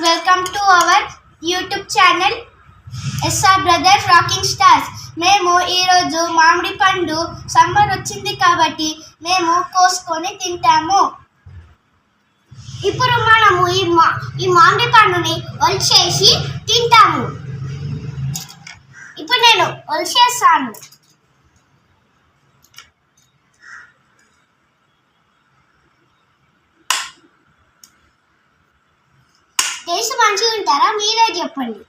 Welcome to our YouTube channel SR brothers rocking stars. మేము ఈరోజు మామిడి పండు సమ్మర్ వచ్చింది కాబట్టి మేము కోసుకొని తింటాము. ఇప్పుడు మనము ఈ మామిడి పండుని ఒలిచేసి తింటాము. ఇప్పుడు నేను ఒలిచేస్తాను. టేస్ట్ మంచిగా ఉంటారా? మీరే చెప్పండి.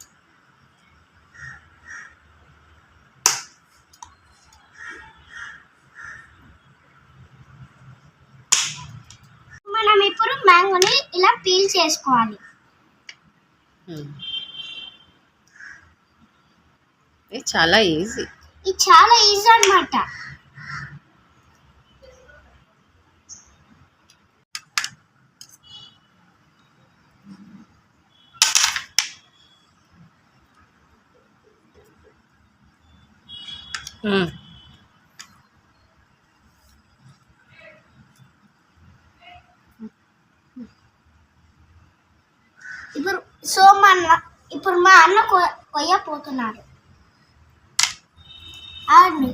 మనం ఇప్పుడు మ్యాంగోని ఇలా పీల్ చేసుకోవాలి. ఇది చాలా ఈజీ అన్నమాట. ఇప్పుడు మా అన్న కొయ్యపోతున్నాడు. ఆడిని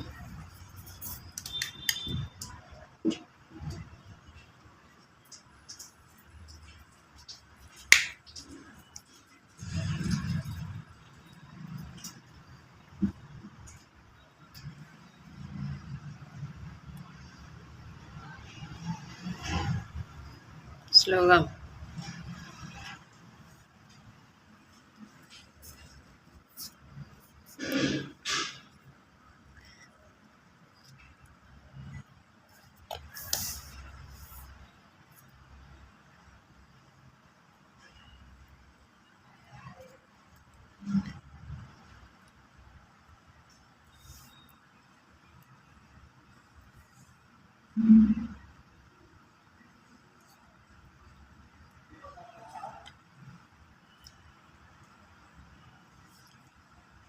స్లోగా.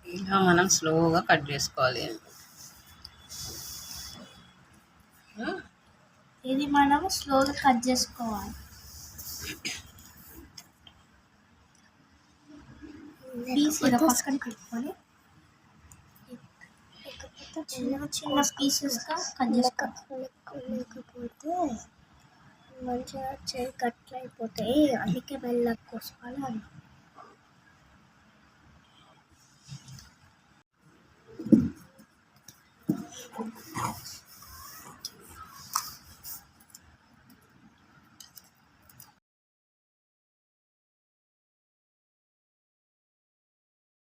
ఇలా మనం స్లోగా కట్ చేసుకోవాలి. ఇది మనం స్లోగా కట్ చేసుకోవాలి. పక్కన పెట్టుకొని చిన్న చిన్న పీసెస్గా కట్ చేసుకోవాలి. లేకపోతే మంచిగా చేయి కట్ అయిపోతాయి. అందుకే మెల్లగా కోసుకోవాలి. అని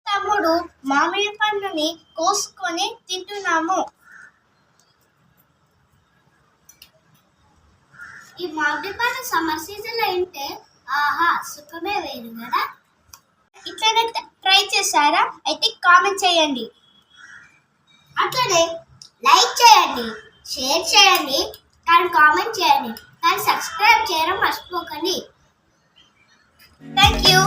తమ్ముడు మామిడి పండుని కోసుకొని తింటున్నాము. ఈ మామిడి పండు సమ్మర్ సీజన్ లో తింటే ఆహా సుఖమే వేరు కదా. ఇట్లనే ట్రై చేశారా? అయితే కామెంట్ చేయండి. అట్లనే లైక్ చేయండి, షేర్ చేయండి, కానీ కామెంట్ చేయండి, కానీ సబ్స్క్రైబ్ చేయడం మర్చిపోకండి. Thank you.